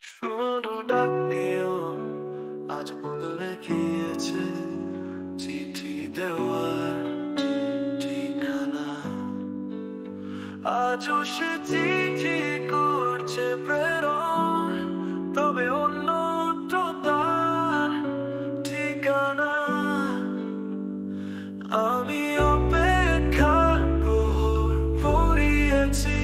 শুধু ডাক দিও, আজ বদলে গিয়েছে চিঠি দেওয়ার ঠিকানা। আজও সে চিঠি করছে প্রেরণ, তবে অন্যত্র তার ঠিকানা। আমি অপেক্ষার প্রহর পড়িয়েছি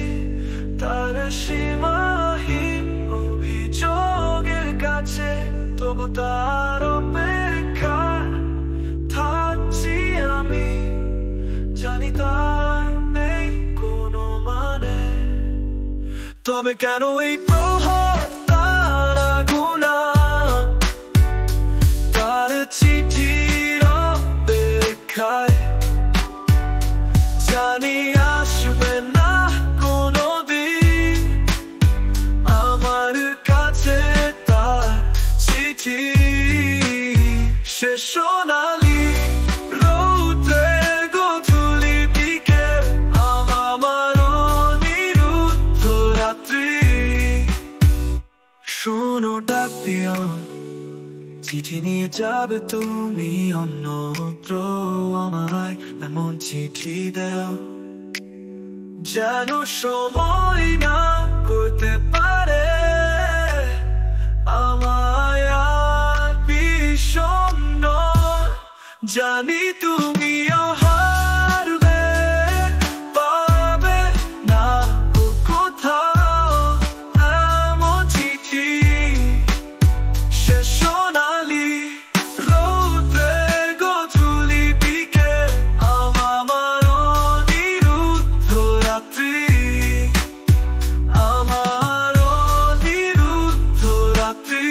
তার সীমাহীন অভিযোগের কাছে, তবু তার অপেক্ষা থাকছি আমি, জানি তার নেই কোনো মানে। তবে কেন এই প্রহর তার গুণা, তার চিঠির অপেক্ষায়, জানি আসবে না কোনোদিন আমার কাছে তার চিঠি। সে সোনালি রৌদ্রে গোধূলি বিকেল, আমার অনিরুদ্ধ রাত্রি। শোনো ডাক দিও, চিঠি নিয়ে যাবে তুমি অন্যত্র, আমায় এমন চিঠি দাও যেন সময় না করতে পারে আমায় আর বিষণ্ণ। জানি তুমিও হারবে, পাবে না কোথাও এমন চিঠি। সে সোনালি রৌদ্রে গোধূলি বিকেল, আমার অনিরুদ্ধ রাত্রি, আমার অনিরুদ্ধ রাত্রি।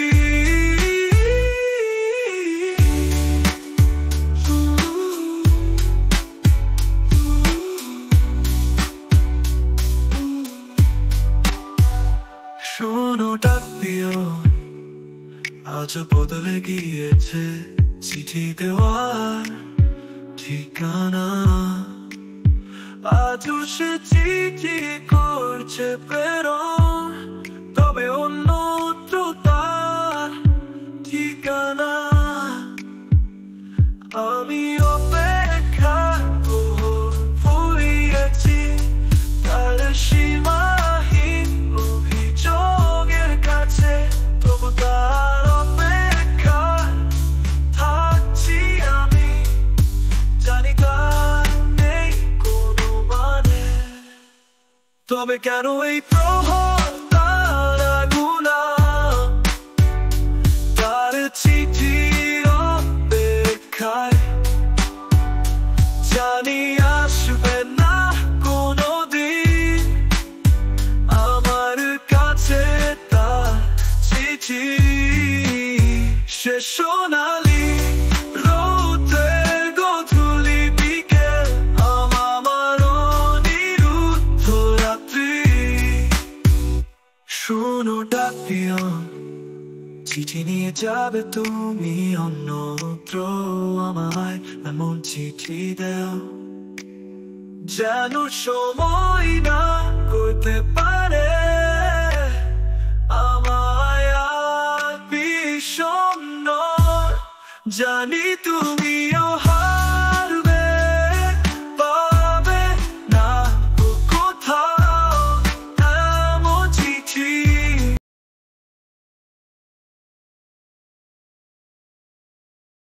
শোনো ডাক দিও, আজ বদলে গিয়েছে চিঠি দেওয়ার ঠিকানা। আজও সে চিঠি করছে প্রেরণ, তবে অন্যত্র তার ঠিকানা। আমি অপেক্ষার প্রহর পড়িয়েছি তার সীমাহীন অভিযোগের কাছে, তবু তার অপেক্ষা থাকছি আমি, জানি তার নেই কোনো মানে। তবে কেন এই প্রহর তার গুণা, তার চিঠির অপেক্ষায়, জানি আসবে না কোনোদিন আমার কাছে তার চিঠি। সে সোনালি রৌদ্রে গোধূলি বিকেল, আমার অনিরুদ্ধ রাত্রি। শোনো ডাক দিও, চিঠি নিয়ে যাবে তুমি অন্যত্র, আমায় এমন চিঠি দাও যেন সময় না করতে পারে আমায় আর বিষণ্ণ। জানি তুমি